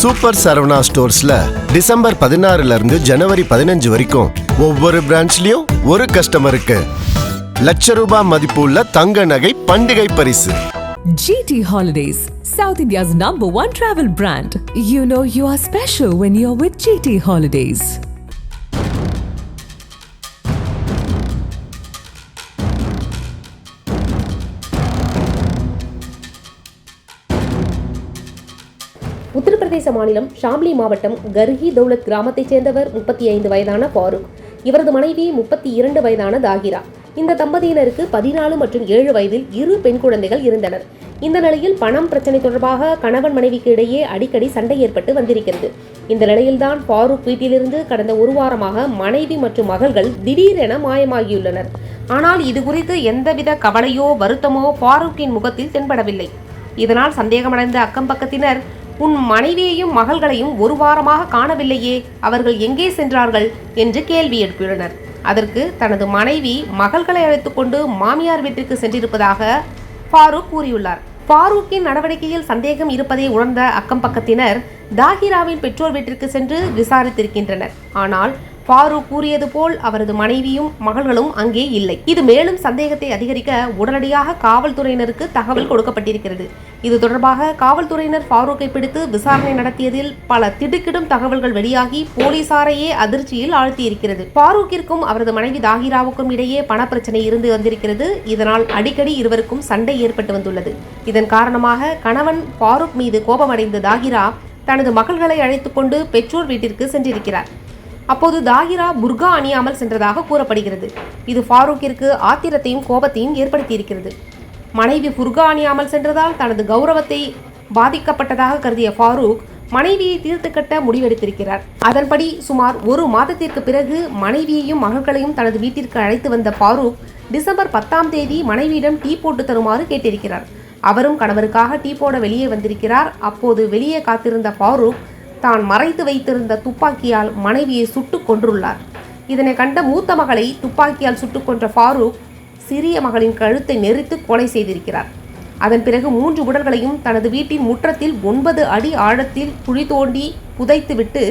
Super Saravana ஸ்டோர்ஸ்ல December 16 இருந்து ஜனவரி 15 வரைக்கும் ஒவ்வொரு பிரான்ச்லயும் ஒரு கஸ்டமருக்கு ₹1,00,000 மதிப்புள்ள தங்க நகை பண்டிகை பரிசு. GT Holidays, South India's #1 travel brand. You know you are special when you're with GT Holidays. Uttar Pradesh மாநிலம் ஷாம்லி மாவட்டம் கர்ஹி தௌலத் கிராமத்தைச் சேர்ந்தவர் 35 வயதான ஃபாரூக். இவரது மனைவி 32 வயதான தாகிரா. இந்த தம்பதியினருக்கு 14 மற்றும் 7 வயதில் 2 பெண் குழந்தைகள் இருந்தனர். இந்த நிலையில் பணம் பிரச்சனை தொடர்பாக கணவன் மனைவிக்கு இடையே அடிக்கடி சண்டை ஏற்பட்டு வந்திருக்கிறது. இந்த நிலையில்தான் ஃபாரூக் வீட்டிலிருந்து கடந்த ஒரு வாரமாக மனைவி மற்றும் மகள்கள் திடீரென மாயமாகியுள்ளனர். ஆனால் இது குறித்து எந்தவித கவலையோ வருத்தமோ ஃபாரூக்கின் முகத்தில் தென்படவில்லை. இதனால் சந்தேகமடைந்த அக்கம் பக்கத்தினர், உன் மனைவியையும் மகள்களையும் ஒரு வாரமாக காணவில்லையே, அவர்கள் எங்கே சென்றார்கள் என்று கேள்வி எழுப்பியுள்ளனர். அதற்கு தனது மனைவி மகள்களை அழைத்துக் கொண்டு மாமியார் வீட்டிற்கு சென்றிருப்பதாக ஃபாரூக் கூறியுள்ளார். ஃபாரூக்கின் நடவடிக்கையில் சந்தேகம் இருப்பதை உணர்ந்த அக்கம் பக்கத்தினர் தாகிராவின் பெற்றோர் வீட்டிற்கு சென்று விசாரித்திருக்கின்றனர். ஆனால் ஃபாரூக் கூறியது போல் அவரது மனைவியும் மகள்களும் அங்கே இல்லை. இது மேலும் சந்தேகத்தை அதிகரிக்க உடனடியாக காவல்துறையினருக்கு தகவல் கொடுக்கப்பட்டிருக்கிறது. இது தொடர்பாக காவல்துறையினர் ஃபாரூக்கை பிடித்து விசாரணை நடத்தியதில் பல திடுக்கிடும் தகவல்கள் வெளியாகி போலீசாரையே அதிர்ச்சியில் ஆழ்த்தியிருக்கிறது. ஃபாரூக்கிற்கும் அவரது மனைவி தாகிராவுக்கும் இடையே பணப்பிரச்சனை இருந்து வந்திருக்கிறது. இதனால் அடிக்கடி இருவருக்கும் சண்டை ஏற்பட்டு வந்துள்ளது. இதன் காரணமாக கணவன் ஃபாரூக் மீது கோபமடைந்த தாகிரா தனது மகள்களை அழைத்துக் கொண்டு பெற்றோர் வீட்டிற்கு சென்றிருக்கிறார். அப்போது தாகிரா புர்கா அணியாமல் சென்றதாக கூறப்படுகிறது. இது ஃபாரூக்கிற்கு ஆத்திரத்தையும் கோபத்தையும் ஏற்படுத்தியிருக்கிறது. மனைவி புர்கா அணியாமல் சென்றதால் தனது கௌரவத்தை பாதிக்கப்பட்டதாக கருதிய ஃபாரூக் மனைவியை தீர்த்து கட்ட முடிவெடுத்திருக்கிறார். அதன்படி சுமார் ஒரு மாதத்திற்கு பிறகு மனைவியையும் மகள்களையும் தனது வீட்டிற்கு அழைத்து வந்த ஃபாரூக் டிசம்பர் 10 மனைவியிடம் டீ போட்டு தருமாறு கேட்டிருக்கிறார். அவரும் கணவருக்காக டீ போட வெளியே வந்திருக்கிறார். அப்போது வெளியே காத்திருந்த ஃபாரூக் தான் மறைத்து வைத்திருந்த துப்பாக்கியால் மனைவியை சுட்டுக் கொன்றுள்ளார். இதனை கண்ட மூத்த மகளை துப்பாக்கியால் சுட்டுக் கொன்ற ஃபாரூக் சிறிய மகளின் கழுத்தை நெரித்து கொலை செய்திருக்கிறார். அதன் பிறகு 3 உடல்களையும் தனது வீட்டின் முற்றத்தில் 9 அடி ஆழத்தில் குழி தோண்டி புதைத்துவிட்டு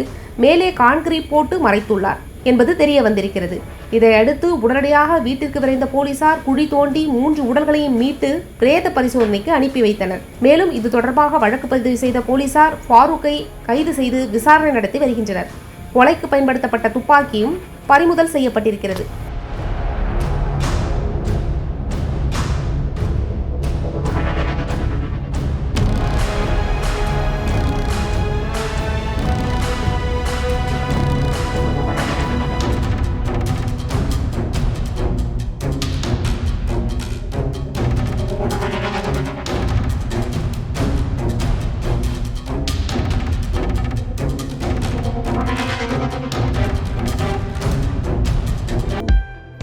மேலே கான்கிரீட் போட்டு மறைத்துள்ளார் என்பது தெரிய வந்திருக்கிறது. இதையடுத்து உடனடியாக வீட்டிற்கு விரைந்த போலீசார் குழி தோண்டி 3 உடல்களையும் மீட்டு பிரேத பரிசோதனைக்கு அனுப்பி வைத்தனர். மேலும் இது தொடர்பாக வழக்கு பதிவு செய்த போலீசார் ஃபாரூக்கை கைது செய்து விசாரணை நடத்தி வருகின்றனர். கொலைக்கு பயன்படுத்தப்பட்ட துப்பாக்கியும் பறிமுதல் செய்யப்பட்டிருக்கிறது.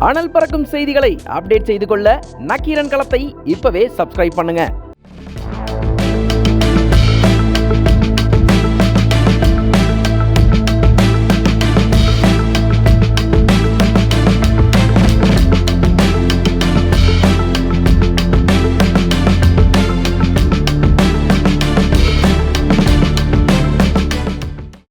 அனல் பறக்கும் செய்திகளை அப்டேட் செய்து கொள்ள நக்கீரன் களத்தை இப்பவே சப்ஸ்கிரைப் பண்ணுங்க.